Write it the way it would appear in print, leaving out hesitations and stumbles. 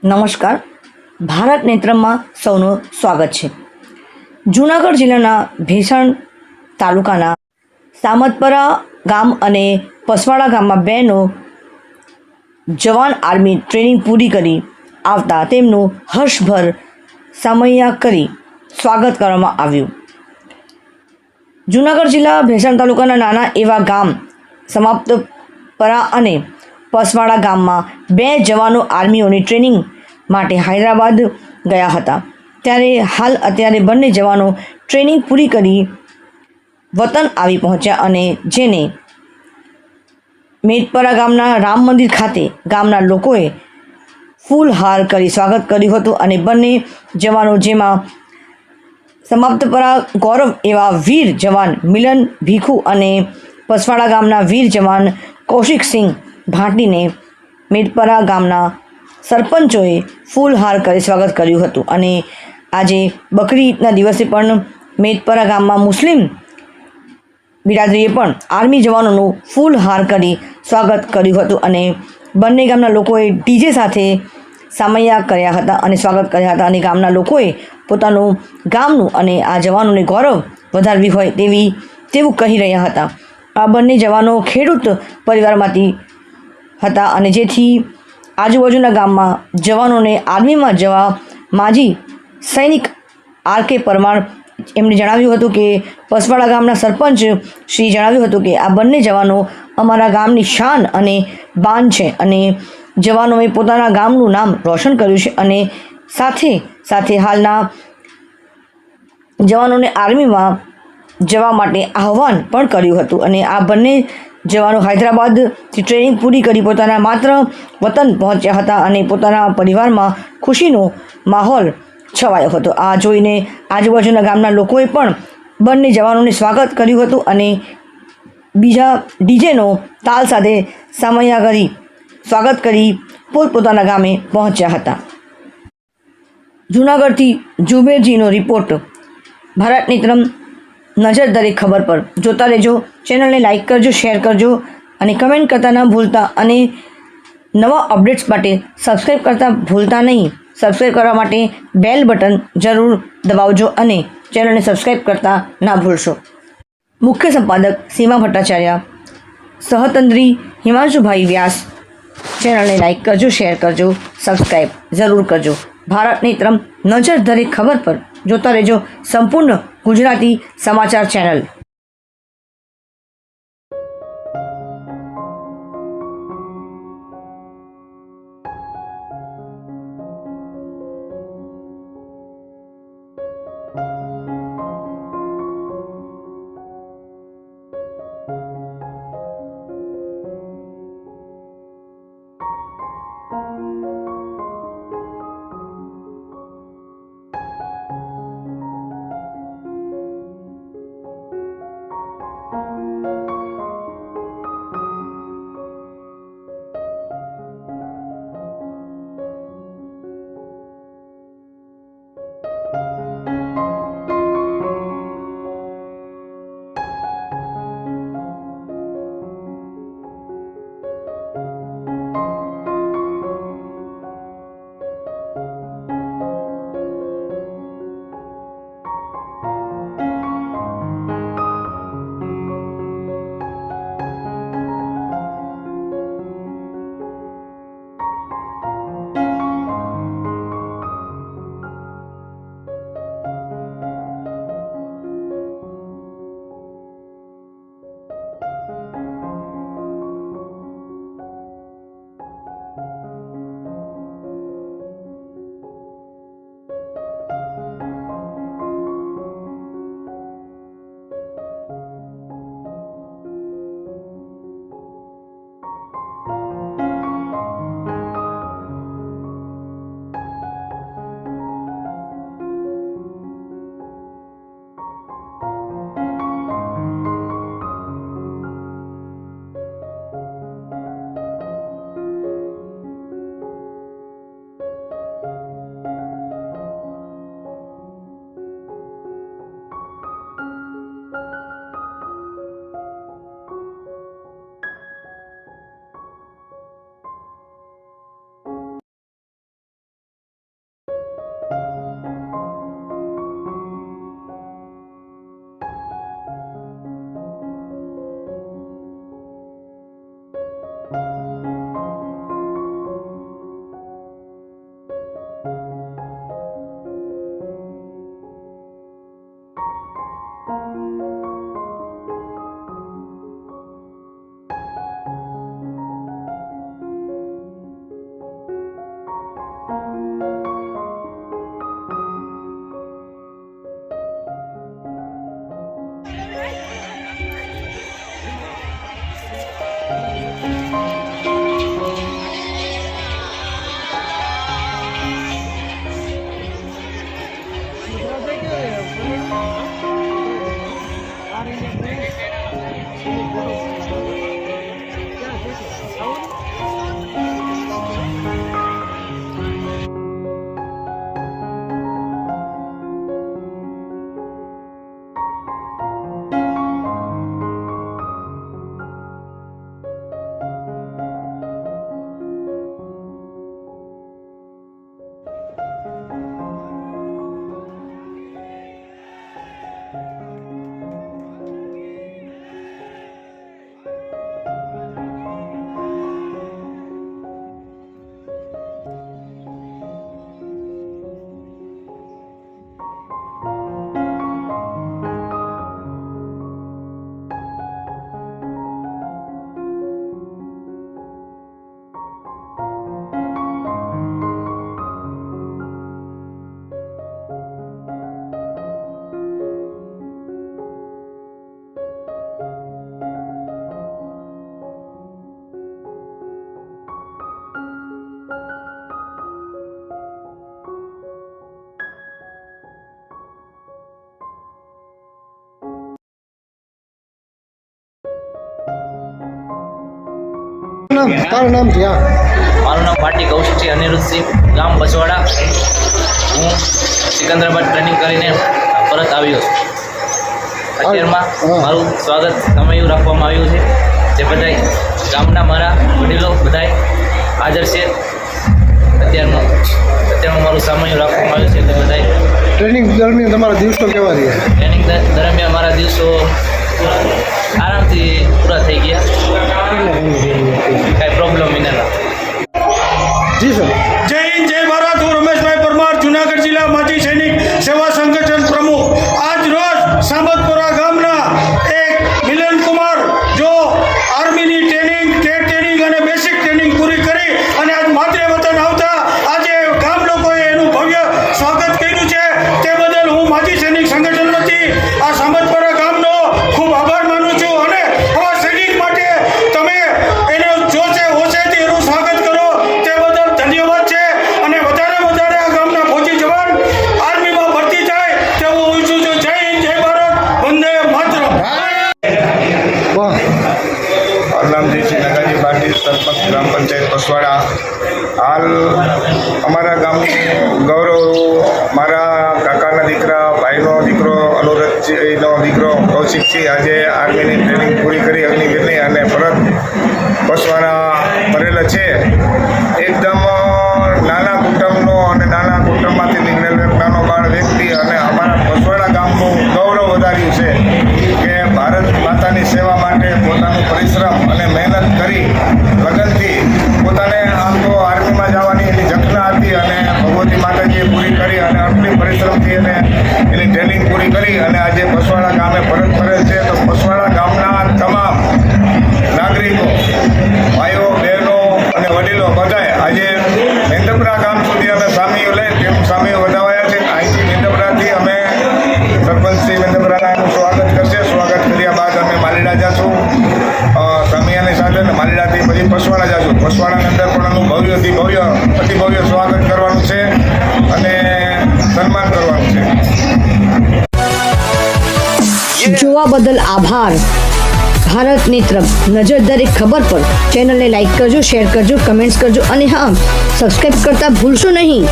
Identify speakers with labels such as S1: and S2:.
S1: નમસ્કાર. ભારત નેત્રમાં સૌનું સ્વાગત છે. જૂનાગઢ જિલ્લાના ભેસાણ તાલુકાના સામતપરા ગામ અને પસવાડા ગામમાં બહેનો જવાન આર્મી ટ્રેનિંગ પૂરી કરી આવતા તેમનું હર્ષભર સામૈયા કરી સ્વાગત કરવામાં આવ્યું. જૂનાગઢ જિલ્લા ભેસાણ તાલુકાના નાના એવા ગામ સમાપ્તપરા અને પસવાડા ગામમાં બે જવાનો આર્મીઓની ટ્રેનિંગ માટે હૈદરાબાદ ગયા હતા. ત્યારે અત્યારે બંને જવાનો ટ્રેનિંગ પૂરી કરી વતન આવી પહોંચ્યા અને જેને મેદપરા ગામના રામ મંદિર ખાતે ગામના લોકોએ ફૂલહાર કરી સ્વાગત કર્યું હતું. અને બંને જવાનો જેમાં સમાપ્તપરા ગૌરવ એવા વીર જવાન મિલન ભીખુ અને પસવાડા ગામના વીર જવાન કૌશિકસિંહ ભાટીને મેદપરા ગામના સરપંચોએ ફૂલહાર કરી સ્વાગત કર્યું હતું. અને આજે બકરી ઈદના દિવસે પણ મેદપરા ગામમાં મુસ્લિમ બિરાદરીએ પણ આર્મી જવાનોનું ફૂલહાર કરી સ્વાગત કર્યું હતું. અને બંને ગામના લોકોએ ડીજે સાથે સામૈયા કર્યા હતા અને સ્વાગત કર્યા હતા. અને ગામના લોકોએ પોતાનું ગામનું અને આ જવાનોને ગૌરવ વધારવી હોય તેવું કહી રહ્યા હતા. આ બંને જવાનો ખેડૂત પરિવારમાંથી હતા અને જેથી આજુબાજુના ગામમાં જવાનોને આર્મીમાં જવા માજી સૈનિક આર.કે. પરમાર એમણે જણાવ્યું હતું કે પસવાડા ગામના સરપંચ શ્રી જણાવ્યું હતું કે આ બંને જવાનો અમારા ગામની શાન અને બાન છે અને જવાનોએ પોતાના ગામનું નામ રોશન કર્યું છે. અને સાથે સાથે હાલના જવાનોને આર્મીમાં જવા માટે આહ્વાન પણ કર્યું હતું. અને આ બંને જવાનો હૈદરાબાદથી ટ્રેનિંગ પૂરી કરી પોતાના માત્ર વતન પહોંચ્યા હતા અને પોતાના પરિવારમાં ખુશીનો માહોલ છવાયો હતો. આ જોઈને આજુબાજુના ગામના લોકોએ પણ બંને જવાનોને સ્વાગત કર્યું હતું અને બીજા ડીજેનો તાલ સાથે સામૈયા કરી સ્વાગત કરી પોતપોતાના ગામે પહોંચ્યા હતા. જૂનાગઢથી જુબેરજીનો રિપોર્ટ. ભારત નેત્રમ, નજર દરેક ખબર પર. જોતા રહેજો. ચેનલને લાઇક કરજો, શેર કરજો અને કમેન્ટ કરતા ન ભૂલતા. અને નવા અપડેટ્સ માટે સબસ્ક્રાઈબ કરતા ભૂલતા નહીં. સબસ્ક્રાઈબ કરવા માટે બેલ બટન જરૂર દબાવજો અને ચેનલને સબસ્ક્રાઈબ કરતા ના ભૂલશો. મુખ્ય સંપાદક સીમા ભટ્ટાચાર્ય, સહતંત્રી હિમાંશુભાઈ વ્યાસ. ચેનલને લાઇક કરજો, શેર કરજો, સબસ્ક્રાઈબ જરૂર કરજો. ભારત નેત્રમ, નજર દરેક ખબર પર. જોતા રહેજો સંપૂર્ણ ગુજરાતી સમાચાર ચેનલ.
S2: તારું નામ છે?
S3: મારું નામ પાટી કૌશિકસિંહ અનિરુદ્ધસિંહ, ગામ બસવાડા. હું સિકંદરાબાદ ટ્રેનિંગ કરીને પરત આવ્યો છું. અત્યારમાં મારું સ્વાગત સમયું રાખવામાં આવ્યું છે. જે બધાય ગામના મારા વડીલો બધાય હાજર છે. અત્યારમાં મારું સમયું રાખવામાં આવ્યું છે. તે બધાય
S2: ટ્રેનિંગ દરમિયાન તમારા દિવસો કેવા રહ્યા?
S3: ટ્રેનિંગ દરમિયાન મારા દિવસો આરામથી પૂરા થઈ ગયા. કાંઈ પ્રોબ્લેમ વિના.
S2: જી સર.
S4: જય હિન્દ, જય ભારત. હું રમેશભાઈ પરમાર, જુનાગઢ જિલ્લા માજી સૈનિક સેવા સંગઠન પ્રમુખ. આજ રોજ સામતપુરા ગામના એક મિલનકુમાર જો આર્મીની ટ્રેનિંગ, કેટ ટ્રેનિંગ અને બેસિક ટ્રેનિંગ પૂરી કરી અને આજ માતૃ વતન આવતા આજે ગામ લોકોએ એનું ભવ્ય સ્વાગત કર્યું છે. તે બદલ હું માજી સૈનિક સંગઠન વતી આ સામતપુરા ગામનો ખૂબ આભાર માનું છું. અને આવા સૈનિક માટે તમે એને જોશે હોશેથી એનું સ્વાગત કરો તે બદલ ધન્યવાદ છે. અને વધારે વધારે આ ગામના ફૌજી જવાન આર્મીમાં ભરતી થાય તેવું હું ઈચ્છું છું. જય હિન્દ, જય ભારત, વંદે માતરમ.
S2: વાહ.
S5: મારું નામ જયસિંહ નગાજી પાટીલ, સરપંચ ગ્રામ પંચાયત બસવાડા. હાલ અમારા ગામનું ગૌરવ મારા કાકાના દીકરા, ભાઈનો દીકરો અનુરજનો દીકરો કૌશિકસિંહ આજે આર્મીની ટ્રેનિંગ પૂરી કરી અગ્નિવીરની અને પરત બસવાડા ભરેલા છે. એકદમ નાના કુટુંબનો અને નાના કુટુંબમાંથી નીકળેલો એક નાનો બાળ વ્યક્તિ અને અમારા બસવાડા ગામનું ગૌરવ વધાર્યું છે કે ભારત માતાની સેવા માટે પોતાનું પરિશ્રમ અને મહેનત કરી લગનથી પોતાને આમ તો આર્મીમાં જવાની એની ઝંખના હતી અને ભગવતી માતાજીએ પૂરી કરી અને આટલી પરિશ્રમથી એને એની ટ્રેનિંગ પૂરી કરી અને આજે બસવાડા ગામે પરત ફરેલ છે. તો બસવાડા ગામના તમામ નાગરિકો, ભાઈઓ, બહેનો અને વડીલો બધાએ આજે મેંદપરા ગામ સુધી અમે સામીઓ લઈ તેનું સામીઓ વધાવાયા છે. અહીંથી મેંદપરાથી અમે સરપંચ શ્રી મેંદપરાના એનું સ્વાગત કરશે. સ્વાગત કર્યા બાદ અમે માલીડા જઈશું સામિયાની સાથે, માલીડાથી પછી પસવાડા જઈશું. પસવાડાની અંદર પણ એનું ભવ્યથી ભવ્ય અતિ ભવ્ય સ્વાગત કરવાનું છે અને સન્માન કરવાનું છે.
S1: જોવા બદલ આભાર. ભારતની તરફ નજર દરેક ખબર પર ચેનલને લાઈક કરજો, શેર કરજો, કમેન્ટ્સ કરજો અને હા, સબસ્ક્રાઈબ કરતા ભૂલશો નહીં.